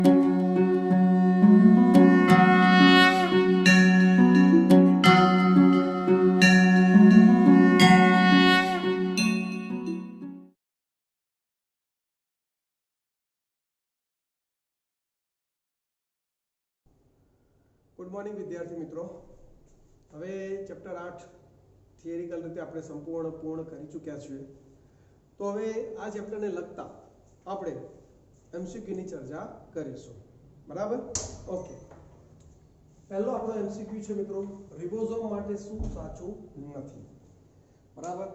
Good morning વિદ્યાર્થી મિત્રો. હવે ચેપ્ટર 8 થિયરિકલ રીતે આપણે સંપૂર્ણ પૂર્ણ કરી ચૂક્યા છીએ. તો હવે આ ચેપ્ટરને લગતા આપણે એમસીક્યુની ચર્ચા કરીશું. બરાબર? ઓકે. પહેલો આપણો એમસીક્યુ છે મિત્રો, રિબોઝોમ માટે શું સાચું નથી. બરાબર?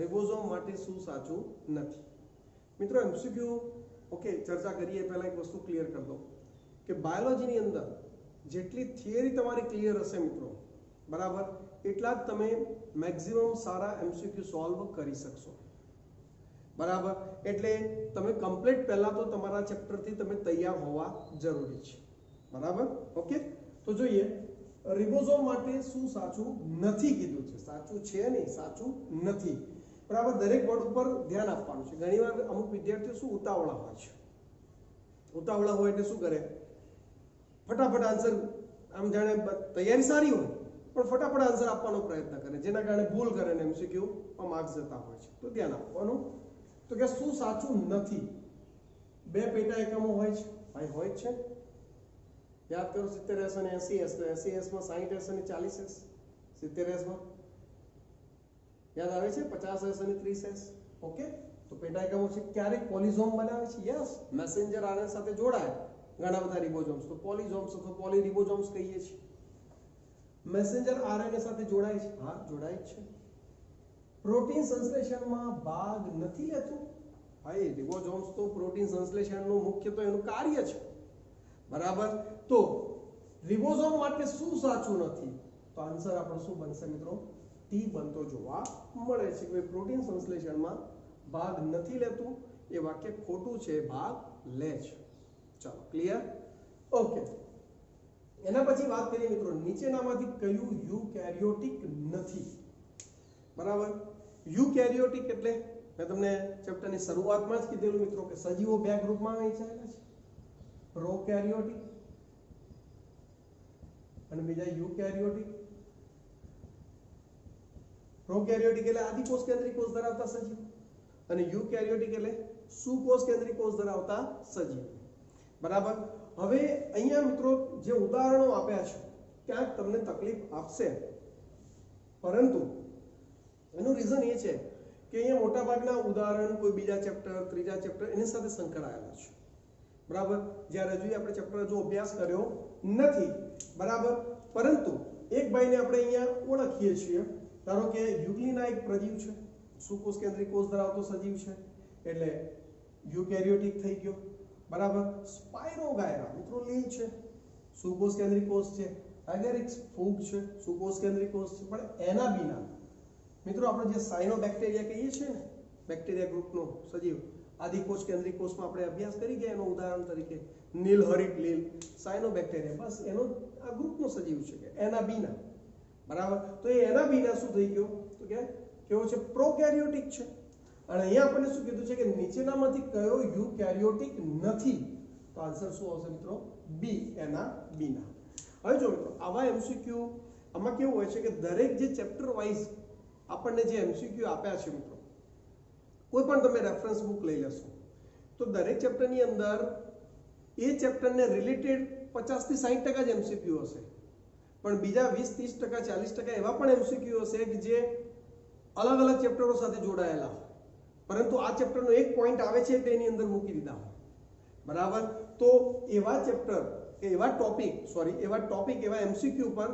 રિબોઝોમ માટે શું સાચું નથી. મિત્રો એમસીક્યુ ઓકે ચર્ચા કરીએ પહેલા એક વસ્તુ ક્લિયર કરી દો કે બાયોલોજીની અંદર જેટલી થિયરી તમારી ક્લિયર હશે મિત્રો, બરાબર, એટલા જ તમે મેક્સિમમ સારા એમસીક્યુ સોલ્વ કરી શકશો. બરાબર? એટલે તમે કમ્પ્લીટ પહેલા તો તમારા ચેપ્ટરથી તમે તૈયાર હોવા જરૂરી છે. બરાબર? ઓકે. તો જોઈએ રિબોઝોમ માટે શું સાચું નથી કીધું છે. સાચું છે નહીં, સાચું નથી. બરાબર? દરેક વર્ડ ઉપર ધ્યાન આપવાનું છે. ઘણીવાર અમુક વિદ્યાર્થીઓ શું ઉતાવળા હોય છે. ઉતાવળા હોય એટલે શું કરે, ફટાફટ આન્સર, આમ જાણે તૈયારી સારી હોય પણ ફટાફટ આન્સર આપવાનો પ્રયત્ન કરે, જેના કારણે ભૂલ કરે ને એમસીક્યુમાં માર્ક્સ જતા હોય છે. તો ધ્યાન આપવાનું. તો કે શું સાચું નથી. બે પેટા એકમો હોય છે, ભાઈ હોય છે. યાદ કરો 70S અને 80S. તો 80S માં 60S અને 40S. 70S માં યાદ આવે છે 50S અને 30S. ઓકે. તો પેટા એકમો છે. ક્યારેક પોલિઝોમ બનાવે છે. યસ, મેસેન્જર આરએનએ સાથે જોડાય ઘણા બધા રિબોઝોમ્સ, તો પોલિઝોમ્સ અથવા પોલીરિબોઝોમ્સ કહીએ છીએ. મેસેન્જર આરએનએ સાથે જોડાય છે. હા, જોડાય છે. પ્રોટીન સંશ્લેષણમાં ભાગ નથી લેતું. ભાઈ રિબોઝોમ્સ તો પ્રોટીન સંશ્લેષણનું મુખ્ય તો એનું કાર્ય છે. બરાબર? તો રિબોઝોમ માટે શું સાચું નથી, તો આન્સર આપણો શું બનશે મિત્રો? ટી બનતો જોવા મળે છે કે પ્રોટીન સંશ્લેષણમાં ભાગ નથી લેતું. એ વાક્ય ખોટું છે, ભાગ લે છે. ચાલો, ક્લિયર? ઓકે. એના પછી વાત કરીએ મિત્રો, નીચેનામાંથી કયું યુકેરિયોટિક નથી. બરાબર? યુકેરિયોટિક એટલે મેં તમને ચેપ્ટરની શરૂઆતમાં જ કીધેલું મિત્રો કે સજીવો બે ગ્રુપમાં વહેંચાયેલા છે. પ્રોકેરિયોટિક અને બીજા યુકેરિયોટિક. પ્રોકેરિયોટિક એટલે આદિકોષ કેન્દ્રિક કોષ ધરાવતા સજીવ અને યુકેરિયોટિક એટલે સુકોષ કેન્દ્રિક કોષ ધરાવતા સજીવ. બરાબર? હવે અહીંયા મિત્રો જે ઉદાહરણો આપ્યા છે ક્યાંક તમને તકલીફ આપશે, પરંતુ એનું રીઝન એ છે કે અહીંયા મોટાભાગના ઉદાહરણ કોઈ બીજા ચેપ્ટર, ત્રીજા ચેપ્ટર એની સાથે સંકળાયેલા છે. બરાબર? જ્યારે હજુ આપણે ચેપ્ટર હજુ અભ્યાસ કર્યો નથી. બરાબર? પરંતુ એક ભાઈને આપણે અહીંયા ઓળખીએ છીએ. ધારો કે યુગ્લિના એક પ્રજીવ છે, સુકોષ કેન્દ્રિક કોષ ધરાવતો સજીવ છે, એટલે યુકેરિયોટિક થઈ ગયો. બરાબર? સ્પાયરોગાયરા મિત્રો લીલ છે, સુકોષ કેન્દ્રિક કોષ છે. એગેરિક્સ ફૂગ છે, સુકોષ કેન્દ્રિક કોષ છે. પણ એના વિના મિત્રો આપણે જે સાયનોબેક્ટેરિયા કહીએ છીએ ને, બેક્ટેરિયા ગ્રુપનો સજીવ, આદિકોષ કેન્દ્રિક કોષમાં આપણે અભ્યાસ કરી ગયા એનું ઉદાહરણ તરીકે નીલહરિત લીલ, સાયનોબેક્ટેરિયા, બસ એનો આ ગ્રુપનો સજીવ છે કે એના વિના. બરાબર? તો એના વિના શું થઈ ગયો, તો કે કેવો છે? પ્રોકેરિયોટિક છે. અને અહીંયા આપણને શું કીધું છે કે નીચેનામાંથી કયો યુકેરિયોટિક નથી, તો આન્સર શું આવશે મિત્રો? બી, એના બીના. હવે જો મિત્રો આવા એમસીક્યુ આમાં કેવું હોય છે કે દરેક જે ચેપ્ટર વાઇઝ આપણને જે એમસીક્યુ આપ્યા છે મિત્રો, કોઈ પણ તમે રેફરન્સ બુક લઈ લેશો તો દરેક ચેપ્ટરની અંદર એ ચેપ્ટરને રિલેટેડ 50 થી 60% જ એમસીક્યુ હશે, પણ બીજા 20, 30%, 40% એવા પણ એમસીક્યુ હશે કે જે અલગ અલગ ચેપ્ટરો સાથે જોડાયેલા હોય, પરંતુ આ ચેપ્ટરનો એક પોઈન્ટ આવે છે એટલે એની અંદર મૂકી દીધા હોય. બરાબર? તો એવા ચેપ્ટર, એવા ટોપિક, એવા એમસીક્યુ પર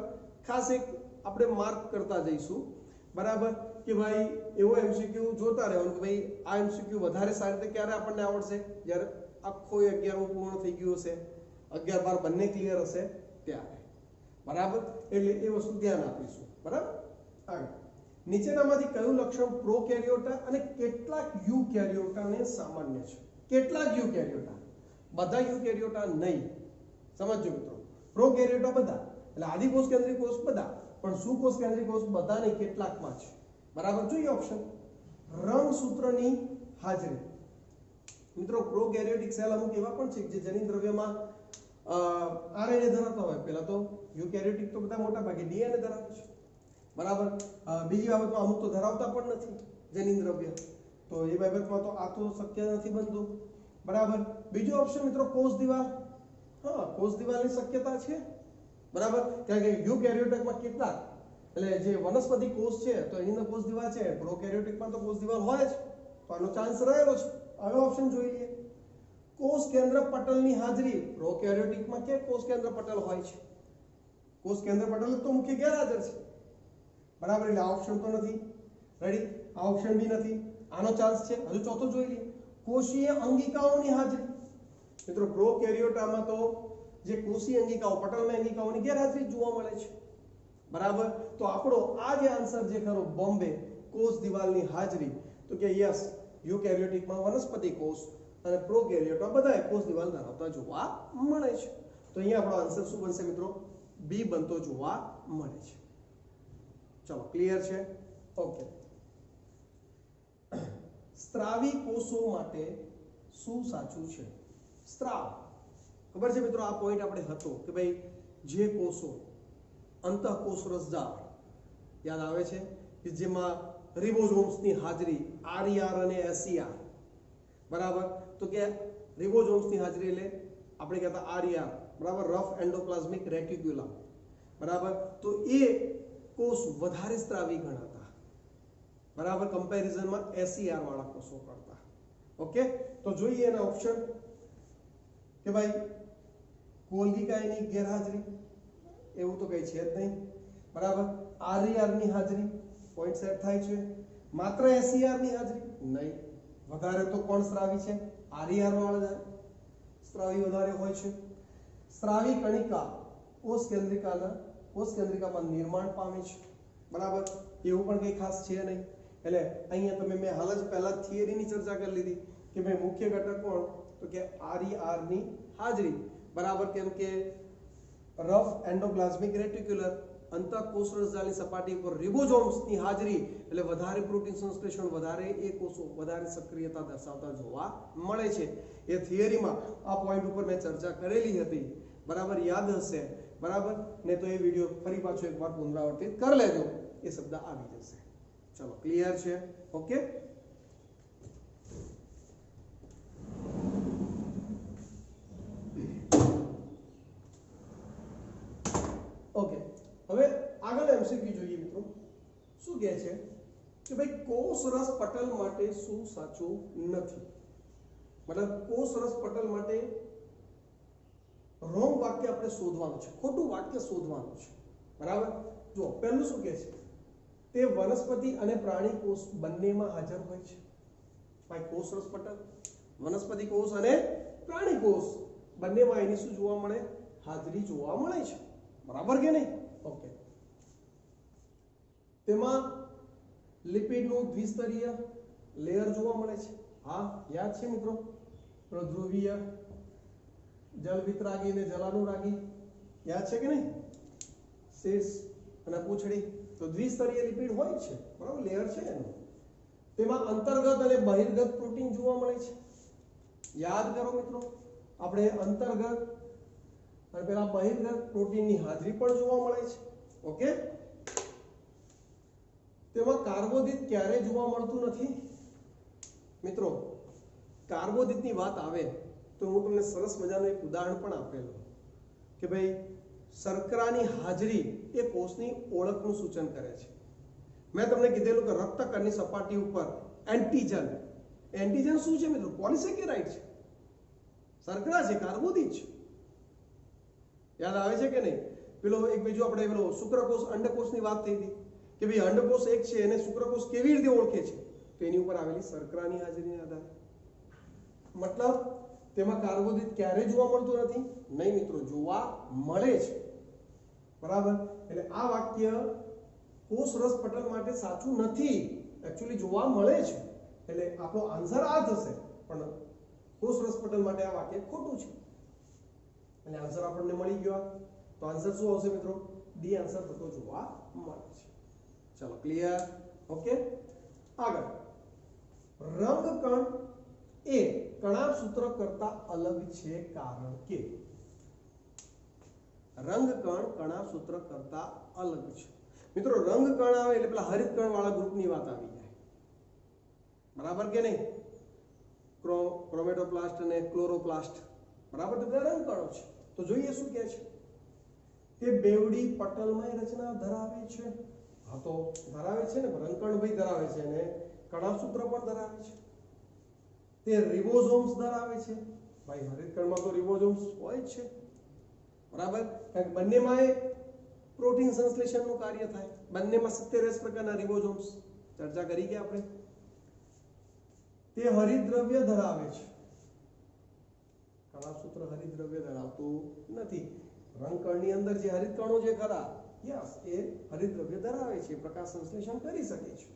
ખાસ એક આપણે માર્ક કરતા જઈશું. બરાબર? કે ભાઈ એવો એમસીક્યુ જોતા રહેવાનું કે ભાઈ આ એમસીક્યુ વધારે સારી રીતે ક્યારે આપણને આવડશે, જ્યારે આખો 11મું પૂર્ણ થઈ ગયું હશે, 11, 12 બંને ક્લિયર હશે ત્યારે. બરાબર? એટલે એ વસ્તુ ધ્યાન આપીશું. બરાબર? આગળ નીચેનામાંથી કયું લક્ષણ પ્રોકેરિયોટા અને કેટલાક યુકેરિયોટાને સામાન્ય છે? કેટલાક યુકેરિયોટા, બધા યુકેરિયોટા નહીં. સમજો મિત્રો, પ્રોકેરિયોટા બધા એટલે આદિકોષ કેન્દ્રિક કોષ બધા, પણ સુકોષ કેન્દ્રિક કોષ બધા નહીં, કેટલાકમાં છે. બરાબર? જોઈએ ઓપ્શન. રંગસૂત્રની હાજરી. મિત્રો પ્રોકેરિયોટિક સેલ અમુક એવા પણ છે જે જનીન દ્રવ્યમાં આરએનએ ધરાવતા હોય. પહેલા તો યુકેરિયોટિક તો બધા મોટા ભાગે ડીએનએ ધરાવે છે, બરાબર. બીજી બાબતમાં અમુક તો ધરાવતા પણ નથી જનીન દ્રવ્ય, તો એ બાબતમાં તો આ તો શક્ય નથી બનતું, બરાબર. બીજો ઓપ્શન મિત્રો કોષ દિવાલ. હા, કોષ દિવાલની શક્યતા છે, બરાબર. કારણ કે યુકેરિયોટિકમાં કેટલાક એટલે જે વનસ્પતિ કોષ છે તો એની અંદર કોષ દિવાલ છે, પ્રોકેરિયોટિકમાં તો કોષ દિવાલ હોય જ, તો આનો ચાન્સ રહેલો છે. હવે ઓપ્શન જોઈ લઈએ. કોષ કેન્દ્ર પટલની હાજરી. પ્રોકેરિયોટિકમાં કે કોષ કેન્દ્ર પટલ હોય છે, કોષ કેન્દ્ર પટલ તો મુખ્ય ગેરહાજર છે, બરાબર. એટલે આ ઓપ્શન તો નથી. રેડી, આ ઓપ્શન બી નથી. આનો ચાન્સ છે. હજુ ચોથો જોઈ લઈએ. કોષીય અંગિકાઓની હાજરી. મિત્રો પ્રોકેરિયોટામાં તો જે કોષીય અંગિકાઓ પટલમાં અંગિકાઓની ગેરહાજરી જોવા મળે છે, બરાબર. તો આપણો આ જે આન્સર જે ખરો બોમ્બે, કોષ દિવાલની હાજરી, તો કે યસ, યુકેરિયોટિકમાં વનસ્પતિ કોષ અને પ્રોકેરિયોટમાં બધાય કોષ દિવાલ ધરાવતા જોવા મળે છે. તો અહીંયા આપણો આન્સર શું બનશે મિત્રો? બી બનતો જોવા મળે છે. ચલો, ક્લિયર છે? ઓકે. સ્ત્રાવી કોષો માટે શું સાચું છે? સ્ત્રાવ, ખબર છે મિત્રો, આ પોઈન્ટ આપણે હતો કે ભાઈ જે કોષો અંતઃકોષ રસજાળ યાદ આવે છે કે જેમાં રિબોઝોમ્સની હાજરી, આરઈઆર અને એસઈઆર, બરાબર. તો કે રિબોઝોમ્સની હાજરી એટલે આપણે કહેતા આરઈઆર, બરાબર, રફ એન્ડોપ્લાઝમિક રેટિક્યુલમ, બરાબર. તો એ કોષ વધારે સ્ત્રાવી ગણાતા, બરાબર, કમ્પેરિઝનમાં એસઈઆર વાળા કોષો કરતા. ઓકે, તો જોઈએ એના ઓપ્શન કે ભાઈ ગોલ્ગી કાયની ગેરહાજરી, એવું તો કઈ છે જ નહીં, બરાબર. આરઈઆર ની હાજરી, પોઈન્ટ સેટ થાય છે. માત્ર એસઈઆર ની હાજરી નહીં, વધારે તો કોણ સ્ત્રાવી છે? આરઈઆર વાળા સ્ત્રાવી વધારે હોય છે. સ્ત્રાવી કણિકા કોષ કેન્દ્રિકામાં નિર્માણ પામે છે, બરાબર. એવું પણ કઈ ખાસ છે નહીં. એટલે અહીંયા તમે મેં હાલ જ પહેલા થિયરીની ચર્ચા કરી લીધી કે ભાઈ મુખ્ય ઘટક કોણ? તો કે આરઈઆર ની હાજરી, બરાબર. કેમ કે રફ એન્ડોપ્લાઝમિક રેટિક્યુલર અંતઃકોષ રસજાળની સપાટી પર રિબોઝોમ્સની હાજરી એટલે વધારે પ્રોટીન સંશ્લેષણ, વધારે એ કોષો વધારે સક્રિયતા દર્શાવતા જોવા મળે છે. એ થિયરીમાં આ પોઈન્ટ ઉપર મેં ચર્ચા કરેલી હતી, બરાબર, યાદ હશે, બરાબર. ને તો એ વિડીયો ફરી પાછો એકવાર પુનરાવર્તિત કરી લેજો, એ શબ્દ આવી જશે. ચલો, ક્લિયર છે? ઓકે. ઓકે, હવે આગળ એમસીક્યુ જોઈએ મિત્રો. શું કહે છે કે ભાઈ કોષ રસ પટલ માટે શું સાચું નથી? મતલબ કોષ રસ પટલ માટે રોંગ વાક્ય આપણે શોધવાનું છે, ખોટું વાક્ય શોધવાનું છે, બરાબર. જો પહેલું શું કહે છે? તે વનસ્પતિ અને પ્રાણી કોષ બંનેમાં હાજર હોય છે. ભાઈ કોષ રસ પટલ વનસ્પતિ કોષ અને પ્રાણી કોષ બંનેમાં એની શું જોવા મળે? હાજરી જોવા મળે છે, બરાબર કે નહીં? ઓકે. તેમાં લિપિડનું દ્વિસ્તરીય લેયર જોવા મળે છે. હા, યાદ છે મિત્રો, પ્રધ્રુવીય, જલવિતરાગી અને જલાનુરાગી, યાદ છે કે નહીં? શીર્ષ અને પૂંછડી, તો દ્વિસ્તરીય લિપિડ હોય છે, બરાબર, લેયર છે એનું. તેમાં અંતર્ગત અને બહિર્ગત પ્રોટીન જોવા મળે છે. યાદ કરો મિત્રો, આપણે અંતર્ગત અને પેલા બહિર્ગત પ્રોટીનની હાજરી પણ જોવા મળે છે. ઓકે. તેમાં કાર્બોદિત ક્યારે જોવા મળતું નથી? મિત્રો કાર્બોદિતની વાત આવે તો હું તમને સરસ મજાનું એક ઉદાહરણ પણ આપેલું કે ભાઈ શર્કરાની હાજરી એ કોષની ઓળખનું સૂચન કરે છે. મેં તમને કીધેલું કે રક્તકણની સપાટી ઉપર એન્ટીજન, એન્ટીજન શું છે મિત્રો? પોલિસેકેરાઇડ છે, શર્કરા છે, કાર્બોદિત છે. યાદ આવે છે કે નહીં? પેલો એક બીજું આપણે પેલો શુક્રકોષ અંડકોષની વાત થઈ હતી કે ભાઈ અંડકોષ એક છે એને શુક્રકોષ કેવી રીતે ઓળખે છે? તો એની ઉપર આવેલી શર્કરાની હાજરીના આધારે. મતલબ તેમાં કાર્બોદિત ક્યારે જોવા મળતું નથી? નહીં મિત્રો, જોવા મળે છે, બરાબર. એટલે આ વાક્ય કોષ રસ પટલ માટે સાચું નથી, એકચ્યુઅલી જોવા મળે છે. એટલે આપણો આન્સર આ થશે, પણ કોષ રસ પટલ માટે આ વાક્ય ખોટું છે. અને આન્સર આપણને મળી ગયો. તો આન્સર શું આવશે મિત્રો? ડી આન્સર થતો જોવા મળે છે. ચલો, ક્લિયર? ઓકે. આગળ રંગકણ એ કણાભ સૂત્ર કરતા અલગ છે કારણ કે રંગકણ કણાભ સૂત્ર કરતા અલગ છે. મિત્રો રંગકણ આવે એટલે પેલા હરિતકણ વાળા ગ્રુપની વાત આવી જાય, બરાબર કે નહીં? ક્રોમેટોપ્લાસ્ટ અને ક્લોરોપ્લાસ્ટ, બરાબર, તો બધા રંગકણો છે. તો જોઈએ શું કહે છે કે બેવડી પટલમય રચના ધરાવે છે. હા તો ધરાવે છે ને, રંગકણ ભાઈ ધરાવે છે અને કણાભ સૂત્ર પણ ધરાવે છે. તે રિબોઝોમ્સ ધરાવે છે. ભાઈ હરિતકણમાં તો રિબોઝોમ્સ હોય જ છે, બરાબર, કારણ કે બંનેમાં પ્રોટીન સંશ્લેષણનું કાર્ય થાય. બંનેમાં 70 પ્રકારના રિબોઝોમ્સ ચર્ચા કરી કે આપણે. તે હરિતદ્રવ્ય ધરાવે છે. કણાભ સૂત્ર હરિતદ્રવ્ય ધરાવતું નથી. રંગકણની અંદર જે હરિતકણો જે ખરા, યસ, એ હરિતદ્રવ્ય ધરાવે છે, પ્રકાશ સંશ્લેષણ કરી શકે છે.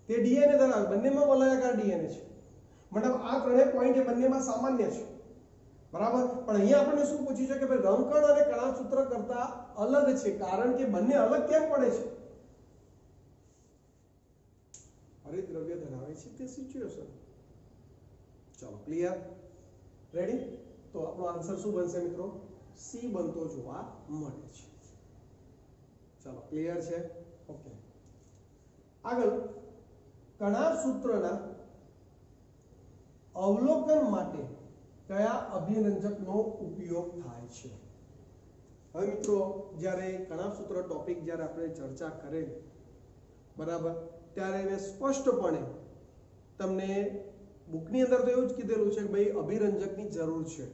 તે ડીએનએ ધરાવે, બંનેમાં વલયાકાર ડીએનએ છે. મતલબ આ ત્રણેય પોઈન્ટ એ બંનેમાં સામાન્ય છે, બરાબર. પણ અહીંયા આપણને શું પૂછ્યું છે કે ભાઈ રંગકણ અને કણાભ સૂત્ર કરતા અલગ છે, કારણ કે બંને અલગ કેમ પડે છે? હરિતદ્રવ્ય ધરાવે છે તે સિચ્યુએશન. ચલો ક્લિયર, રેડી? તો આપણો આન્સર શું બનશે મિત્રો? સી બનતો જોવા મળે છે. ચલો ક્લિયર છે? ઓકે. આગળ કણાભ સૂત્રના અવલોકન માટે કયા અભિરંજકનો ઉપયોગ થાય છે? હવે મિત્રો જ્યારે કણાભ સૂત્ર ટોપિક જ્યારે આપણે ચર્ચા કરેલ, બરાબર, ત્યારે મેં સ્પષ્ટપણે તમને બુકની અંદર તો એવું જ કીધેલું છે કે ભાઈ અભિરંજકની જરૂર છે,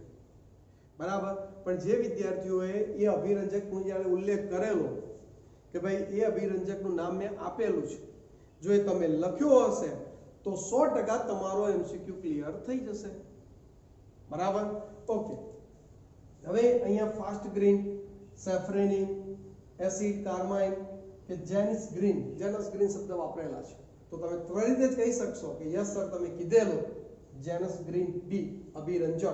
બરાબર. પણ જે વિદ્યાર્થીઓએ એ અભિરંજકનો જ્યારે ઉલ્લેખ કરેલો કે ભાઈ એ અભિરંજકનું નામ મેં આપેલું છે, જો એ તમે લખ્યો હશે તો 100% તમારો એમસીક્યુ ક્લિયર થઈ જશે, બરાબર. ઓકે. હવે અહીંયા ફાસ્ટ ગ્રીન, સેફ્રેનિન, એસિડ કાર્માઇન કે જેનિસ ગ્રીન શબ્દ વાપરેલા છે, તો તમે ત્વરિત જ કહી શકશો કે યસ સર, તમે કીધેલો જેનસ ગ્રીન બી અભિરંજક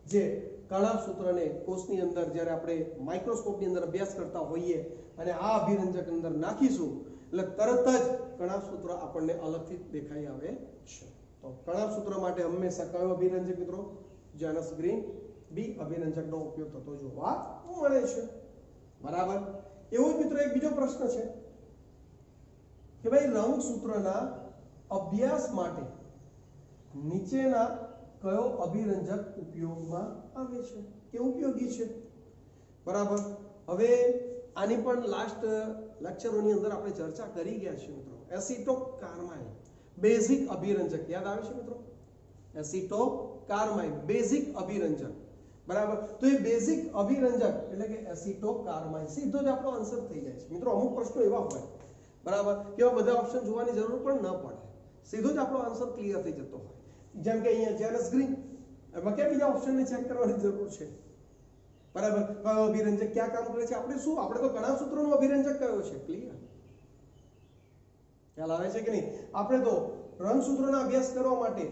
જે કણાભ સૂત્રને કોષની અંદર જ્યારે આપણે માઇક્રોસ્કોપની અંદર અભ્યાસ કરતા હોઈએ અને આ અભિરંજક અંદર નાખીશું એટલે તરત જ કણાભ સૂત્ર આપણને અલગથી દેખાઈ આવે છે. તો કણાભ સૂત્ર માટે હંમેશા કયો અભિરંજક મિત્રો? જેનસ ગ્રીન બી અભિરંજકનો ઉપયોગ થતો જોવા મળે છે, બરાબર. એવું જ મિત્રો એક બીજો પ્રશ્ન છે કે ભાઈ રંગસૂત્રના અભ્યાસ માટે નીચેના કયો અભિરંજક ઉપયોગમાં આવે છે કે ઉપયોગી છે, બરાબર. હવે આની પણ લાસ્ટ લેક્ચરોની અંદર આપણે ચર્ચા કરી ગયા છે મિત્રો. એસિટોકાર્માઇન બેઝિક અભિરંજક યાદ આવે છે મિત્રો? એસિટોકાર્માઇન બેઝિક અભિરંજક, બરાબર. તો એ બેઝિક અભિરંજક એટલે કે એસિટોકાર્માઇન સીધો જ આપણો આન્સર થઈ જાય છે મિત્રો. અમુક પ્રશ્નો એવા હોય, બરાબર, કે બધા ઓપ્શન જોવાની જરૂર પણ ન પડે, સીધો જ આપણો આન્સર ક્લિયર થઈ જતો હોય. જેમ કે અહીંયા જેનસ ગ્રીન, એમાં ક્યાં બીજા ઓપ્શનને ચેક કરવાની જરૂર છે, બરાબર. કયો અભિરંજક ક્યાં કામ કરે છે? આપણે તો કણાભ સૂત્રનો અભિરંજક કયો છે? ક્લિયર, ખ્યાલ આવે છે કે નહીં? આપણે તો રંગસૂત્રોના અભ્યાસ કરવા માટે,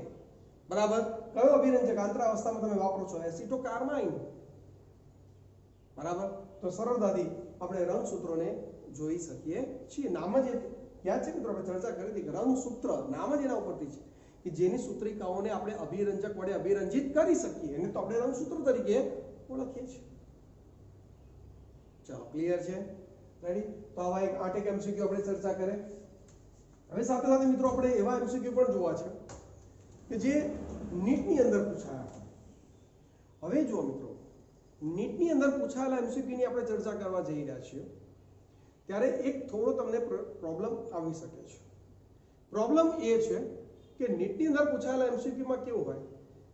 બરાબર, કયો અભિરંજક આંતરાવસ્થામાં તમે વાપરો છો? એસિટોકાર્માઇન, બરાબર. તો સરળતાથી આપણે રંગસૂત્રોને જોઈ શકીએ છીએ. નામ જ યાદ છે મિત્રો, આપણે ચર્ચા કરી હતી કે રંગસૂત્ર નામ જ એના ઉપરથી છે કે જેની સૂત્રિકાઓને આપણે અભિરંજક વડે અભિરંજિત કરી શકીએ, એને તો આપણે રંગસૂત્ર તરીકે ઓળખીએ છીએ. ચાલો ક્લિયર છે, રેડી? તો આવા એક 8 એમસીક્યુ આપણે ચર્ચા કરે. હવે સાથે સાથે મિત્રો આપણે એવા એમસીક્યુ પણ જોવા છે કે જે નીટની અંદર પૂછાયા. હવે જો મિત્રો નીટની અંદર પૂછાયેલા એમસીક્યુ ની આપણે ચર્ચા કરવા જઈ રહ્યા છીએ ત્યારે એક થોડો તમને પ્રોબ્લેમ આવી શકે છે. પ્રોબ્લેમ એ છે કે નીટની અંદર પૂછાયેલા એમસીક્યુમાં કેવું હોય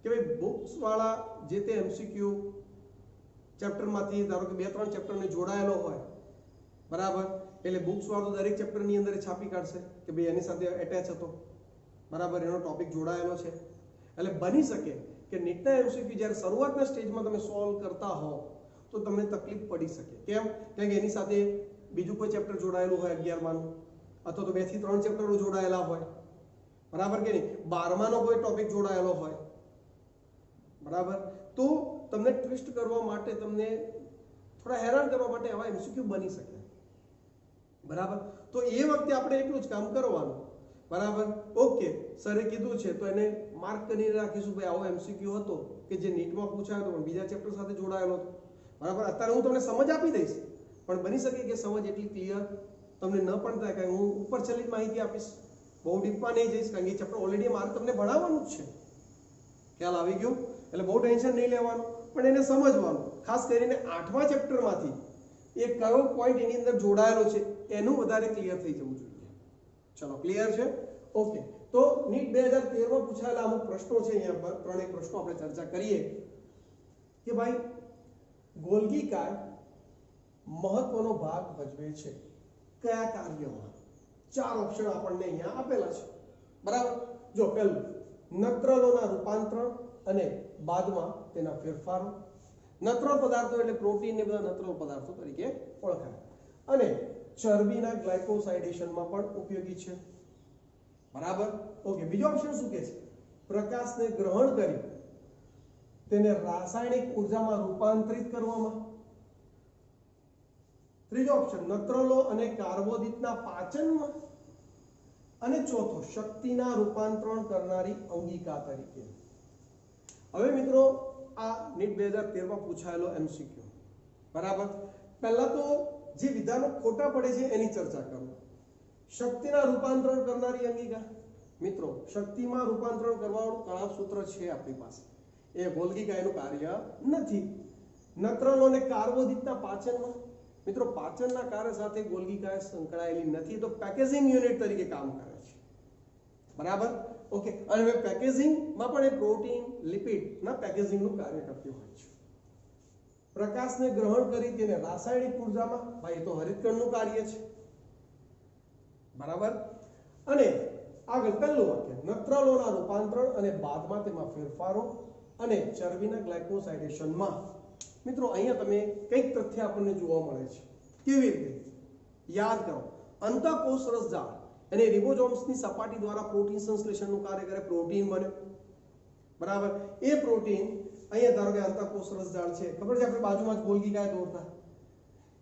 કે ભાઈ બુક્સ વાળા જે તે એમસીક્યુ ચેપ્ટરમાંથી ધારો કે 2-3 ચેપ્ટરને જોડાયેલો હોય, બરાબર, એટલે બુક્સ વાળો દરેક ચેપ્ટરની અંદર છાપી કાઢશે કે ભાઈ એની સાથે એટેચ હતો, બરાબર, એનો ટોપિક જોડાયેલો છે. એટલે બની શકે કે નીટના એમસીક્યુ જ્યારે શરૂઆતના સ્ટેજમાં તમે સોલ્વ કરતા હો તો તમને તકલીફ પડી શકે. કેમ? કારણ કે એની સાથે બીજું કોઈ ચેપ્ટર જોડાયેલું હોય 11માનું, અથવા તો 2 થી 3 ચેપ્ટરો જોડાયેલા હોય, બરાબર કે નહીં? 12માનો કોઈ ટોપિક જોડાયેલો હોય, બરાબર. તો તમને ટ્વિસ્ટ કરવા માટે, તમને થોડા હેરાન કરવા માટે આવા એમસીક્યુ બની શકે, બરાબર. તો એ વખતે આપણે એટલું જ કામ કરવાનું બરાબર ઓકે સરે કીધું છે તો એને માર્ક કરીને રાખીશું ભાઈ આવો એમસીક્યુ હતો કે જે નીટમાં પૂછાયો હતો પણ બીજા ચેપ્ટર સાથે જોડાયેલો હતો બરાબર અત્યારે હું તમને સમજ આપી દઈશ પણ બની શકે કે સમજ એટલી ક્લિયર તમને ન પણ થાય કે હું ઉપર ચલિત માહિતી આપીશ બહુ ડીપમાં નહીં જઈશ કારણ કે ચેપ્ટર ઓલરેડી મારે તમને ભણાવવાનું જ છે ખ્યાલ આવી ગયો એટલે બહુ ટેન્શન નહીં લેવાનું પણ એને સમજવાનું ખાસ કરીને 8મા ચેપ્ટરમાંથી એ કયો પોઈન્ટ એની અંદર જોડાયેલો છે એનું વધારે ક્લિયર થઈ જવું જોઈએ ચલો ક્લિયર છે ઓકે તો નીટ 2013 માં પૂછાયેલા અમુક પ્રશ્નો છે અહીંયા પર ત્રણેક પ્રશ્નો આપણે ચર્ચા કરીએ કે ભાઈ ગોલ્ગી કાર્ડ મહત્વનો ભાગ ભજવે છે કયા કાર્યમાં ચાર ઓપ્શન આપણને અહીંયા આપેલા છે બરાબર જો પહેલું નત્રલોના રૂપાંતરણ અને બાદમાં તેના ફેરફારો નત્રલ પદાર્થો એટલે પ્રોટીન ને બધા નત્રલ પદાર્થો તરીકે ઓળખાય અને ચરબીના ગ્લાયકોસાઇડેશનમાં પણ ઉપયોગી છે બરાબર ઓકે બીજો ઓપ્શન શું કહે છે પ્રકાશને ગ્રહણ કરી તેને રાસાયણિક ઉર્જામાં રૂપાંતરિત કરવામાં ત્રીજો ઓપ્શન નત્રલો અને કાર્બોદિતના પાચનમાં અને ચોથો શક્તિના રૂપાંતરણ કરનારી અંગિકા તરીકે હવે મિત્રો આ નીટ 2013 માં પૂછાયેલો એમસીક્યુ બરાબર પહેલા તો જે વિધાનો ખોટા પડે છે એની ચર્ચા કરો શક્તિના રૂપાંતરણ કરનારી અંગિકા મિત્રો શક્તિમાં રૂપાંતરણ કરવાવાળું કળા સૂત્ર છે આપણી પાસે એ ગોલ્ગી કાયનું કાર્ય નથી નત્રલો અને કાર્બોદિતના પાચનમાં મિત્રો પાચનના કાર્ય સાથે ગોલ્ગી કાય સંકળાયેલી નથી તો પેકેજિંગ યુનિટ તરીકે કામ કરે છે બરાબર ઓકે અને હવે પેકેજિંગમાં પણ એ પ્રોટીન લિપિડ ના પેકેજિંગનું કાર્ય કરતી હોય છે પ્રકાશને ગ્રહણ કરી તેને રાસાયણિક ઉર્જામાં ભાઈ એ તો હરિતકણનું કાર્ય છે બરાબર અને આગળ પહેલું વાક્ય નત્રલોના રૂપાંતરણ અને બાદમાં તેમાં ફેરફારો અને ચરબીના ગ્લાયકોસાઇડેશનમાં મિત્રો અહીંયા તમે કઈક તથ્ય આપણને જોવા મળે છે કેવી રીતે યાદ કરો અંતઃકોષરસ જાળ અને રિબોઝોમ્સની સપાટી દ્વારા પ્રોટીન સંશ્લેષણનું કાર્ય કરે પ્રોટીન બને બરાબર એ પ્રોટીન અહીંયા ધારો કે અંતઃકોષરસ જાળ છે ખબર છે આપણે બાજુમાં જ ગોલ્ગી કાય દોરતા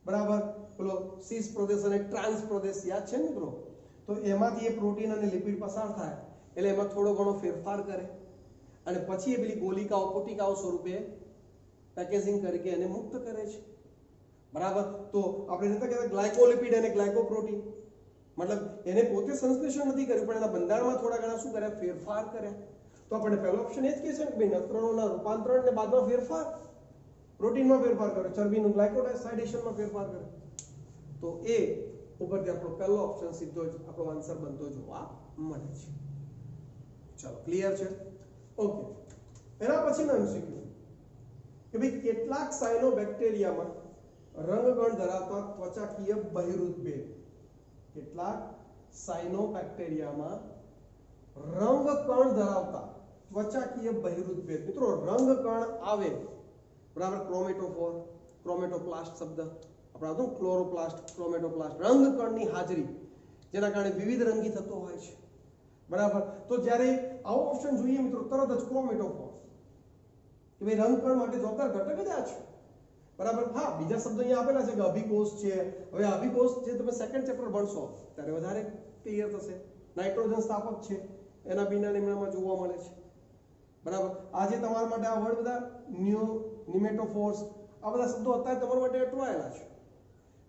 બરાબર પેલો સિસ પ્રદેશ અને ટ્રાન્સ પ્રદેશ યાદ છે મિત્રો તો એમાંથી એ પ્રોટીન અને લિપિડ પસાર થાય એટલે એમાં થોડો ઘણો ફેરફાર કરે અને પછી એ પેલી ગોલિકાઓ કોટિકાઓ સ્વરૂપે પેકેજિંગ કરીને એને મુક્ત કરે છે બરાબર તો આપણે નતા કહેતા ગ્લાયકોલિપિડ અને ગ્લાયકોપ્રોટીન મતલબ એને પોતે સંશ્લેષણ નથી કર્યું પણ એના બંધારણમાં થોડા ઘણા શું કર્યા ફેરફાર કર્યા તો આપણે પહેલો ઓપ્શન એ જ કહે છે કે ભાઈ નત્રલોના રૂપાંતરણ ને બાદમાં ફેરફાર પ્રોટીનમાં ફેરફાર કરે ચરબીનું ગ્લાયકોસાઇડેશનમાં ફેરફાર કરે તો એ ઉપરથી આપણો પહેલો ઓપ્શન સીધો જ આપણો આન્સર બનતો જોવા મળે છે ચલો ક્લિયર છે ઓકે એના પછીનો એમસીક્યુ કે ભાઈ કેટલાક સાયનોબેક્ટેરિયામાં રંગગણ ધરાવતા ત્વચાકીય બહિરુદભેદ કેટલાક સાયનોબેક્ટેરિયામાં રંગકણ ધરાવતા ત્વચાકીય બહિરુદભેદ મિત્રો રંગકણ આવે બરાબર ક્રોમેટોફોર ક્રોમેટોપ્લાસ્ટ શબ્દ આપણે આવતો ક્લોરોપ્લાસ્ટ ક્રોમેટોપ્લાસ્ટ રંગકણની હાજરી જેના કારણે વિવિધ રંગી થતો હોય છે બરાબર તો જ્યારે આવો ઓપ્શન જોઈએ મિત્રો તરત જ ક્રોમેટોફોર કે ભાઈ રંગકણ માટે જવાબદાર ઘટક જ આ છે બરાબર હા બીજા શબ્દો અહીંયા આપેલા છે કે અભિકોષ છે હવે અભિકોષ જે તમે સેકન્ડ ચેપ્ટર ભણશો ત્યારે વધારે ક્લિયર થશે નાઇટ્રોજન સ્થાપક છે એના બીના નિમ્નમાં જોવા મળે છે બરાબર આજે તમારા માટે આ વર્ડ બધા નિમેટોફોર્સ આ બધા શબ્દો અત્યારે તમારા માટે અટવાયેલા છે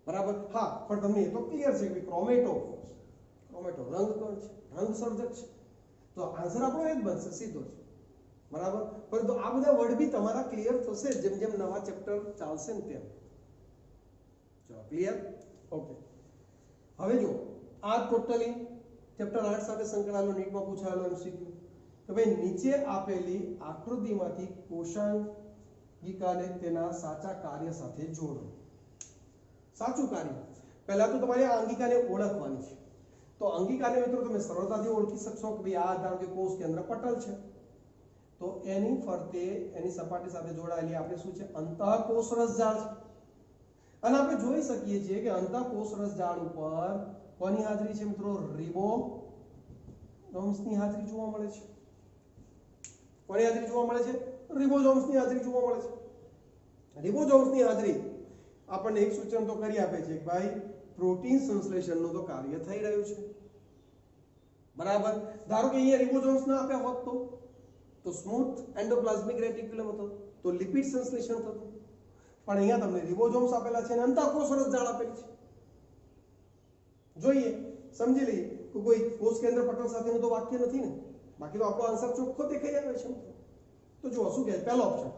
બરાબર હા પણ તમને એ તો ક્લિયર છે કે ક્રોમેટોફોર્સ ક્રોમેટો રંગકણ છે રંગ સર્જક છે તો આન્સર આપણો એ જ બનશે સીધો જ બરાબર પરંતુ આ બધા વર્ડ બી તમારા ક્લિયર થશે જેમ જેમ નવા ચેપ્ટર ચાલશે ને તેમ ચલો ક્લિયર ઓકે હવે જો આ ટોટલી ચેપ્ટર 8 સાથે સંકળાયેલો નીટમાં પૂછાયેલો એમસીક્યુ તો ભાઈ નીચે આપેલી આકૃતિમાંથી કોષાંગિકાને તેના સાચા કાર્ય સાથે જોડો સાચું કાર્ય પહેલા તો તમારે આ અંગિકાને ઓળખવાની છે તો અંગિકાને મિત્રો તમે સરળતાથી ઓળખી શકશો કે ભાઈ આ ધારો કે કોષ કેન્દ્ર પટલ છે તો એની ફરતે એની સપાટી સાથે જોડાયેલી આપણે શું છે અંતઃકોષરસ જાળ છે અને આપણે જોઈ શકીએ છીએ કે અંતઃકોષરસ જાળ ઉપર કોની હાજરી છે મિત્રો રિબોઝોમ્સની હાજરી જોવા મળે છે કોની હાજરી જોવા મળે છે રિબોઝોમ્સની હાજરી જોવા મળે છે રિબોઝોમ્સની હાજરી આપણને એક સૂચન તો કરી આપે છે કે ભાઈ પ્રોટીન સંશ્લેષણનું તો કાર્ય થઈ રહ્યું છે બરાબર. ધારો કે અહીંયા રિબોઝોમ્સ ના આપ્યા હોત તો સ્મૂથ એન્ડોપ્લાઝમિક રેટિક્યુલમ હતો, તો લિપિડ સંશ્લેષણ થતું. પણ અહીંયા તમને રિબોઝોમ્સ આપેલા છે અને અંતઃકોષ રસજાળ આપેલી છે. જોઈએ, સમજી લઈએ કે કોઈ કોષ કેન્દ્ર પટલ સાથેનું તો વાક્ય નથી ને, બાકી તો આપણો આન્સર ચોખ્ખો દેખાઈ આવે છે. તો જો શું કહે, પહેલો ઓપ્શન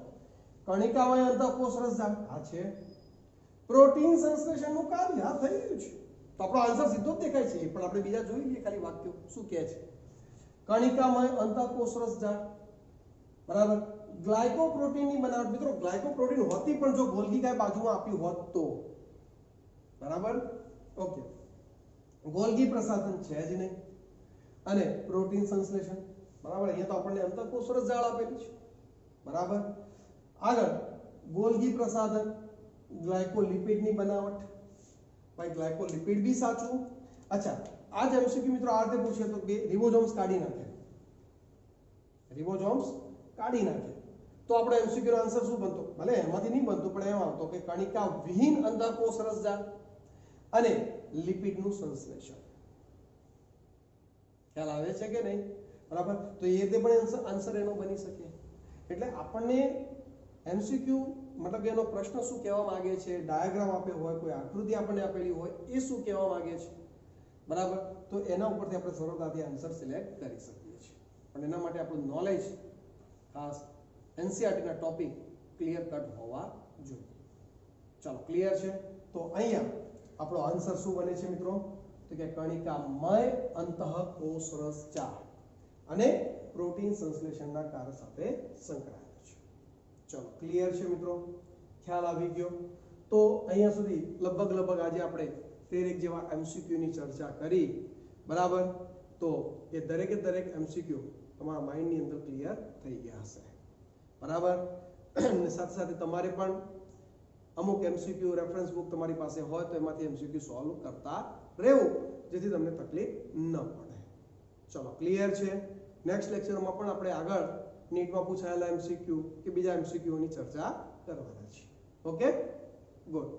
કણિકામય અંતઃકોષ રસજાળ, આ છે. પ્રોટીન સંશ્લેષણનું કાર્ય આ થઈ રહ્યું છે, તો આપણો આન્સર સીધો જ દેખાય છે. પણ આપણે બીજા જોઈ લઈએ ખાલી વાક્યો શું કહે છે. કણિકામય અંતઃકોષ રસજાળ, બરાબર. ગ્લાયકોપ્રોટીનની બનાવટ, મિત્રો ગ્લાયકોપ્રોટીન હોતી પણ જો ગોલ્ગી કાંઈ બાજુમાં આપ્યું હોત તો, બરાબર. ઓકે, ગોલ્ગી પ્રસાધન છે જ નહીં અને પ્રોટીન સંશ્લેષણ, બરાબર. અહીંયા તો આપણને અંતઃકોષ રસજાળ આપેલી છે, બરાબર. આગળ ગોલ્ગી પ્રસાધન, ગ્લાયકોલિપિડની બનાવટ, ભાઈ ગ્લાયકોલિપિડ બી સાચું. અચ્છા, આ જ એમસીક્યુ મિત્રો આ રીતે પૂછે તો બે રિબોઝોમ્સ કાઢી નાખે, રિબોઝોમ્સ કાઢી નાખે તો આપણો એમસીક્યુ નો આન્સર શું બનતો? ભલે એમાંથી નહીં બનતો પણ એમ આવતો કે કણિકા વિહીન અંતઃકોષ રસજાળ અને લિપિડનું સંશ્લેષણ. ખ્યાલ આવે છે કે નહીં? બરાબર. તો એ રીતે પણ આન્સર એનો બની શકે. એટલે આપણને એમસીક્યુ મતલબ એનો પ્રશ્ન શું કહેવા માંગે છે, ડાયાગ્રામ આપ્યો હોય, કોઈ આકૃતિ આપણને આપેલી હોય, એ શું કહેવા માંગે છે, બરાબર. તો એના ઉપરથી આપણે સરળતાથી આન્સર સિલેક્ટ કરી શકીએ છીએ. પણ એના માટે આપણું નોલેજ ખાસ એનસીઆરટીના ટોપિક ક્લિયર કટ હોવા જોઈએ. ચાલો, ક્લિયર છે? તો અહીંયા આપણો આન્સર શું બને છે મિત્રો? તો કે કણિકામય અંતઃકોષ રસજાળ અને પ્રોટીન સંશ્લેષણના કાર્ય સાથે સંકળાયેલો છે. ચલો, ક્લિયર છે મિત્રો? ખ્યાલ આવી ગયો? તો અહીંયા સુધી લગભગ આજે આપણે 13 જેવા એમસીક્યુ ની ચર્ચા કરી, બરાબર. તો એ દરેકે દરેક એમસીક્યુ તમારા માઇન્ડની અંદર ક્લિયર થઈ ગયા હશે, બરાબર. અને સાથે સાથે તમારે પણ અમુક એમસીક્યુ રેફરન્સ બુક તમારી પાસે હોય તો એમાંથી એમસીક્યુ સોલ્વ કરતા રહેવું, જેથી તમને તકલીફ ન પડે. ચલો, ક્લિયર છે? નેક્સ્ટ લેક્ચરમાં પણ આપણે આગળ નીટમાં પૂછાયેલા એમસીક્યુ કે બીજા એમસીક્યુની ચર્ચા કરવાના છીએ. Okay, good.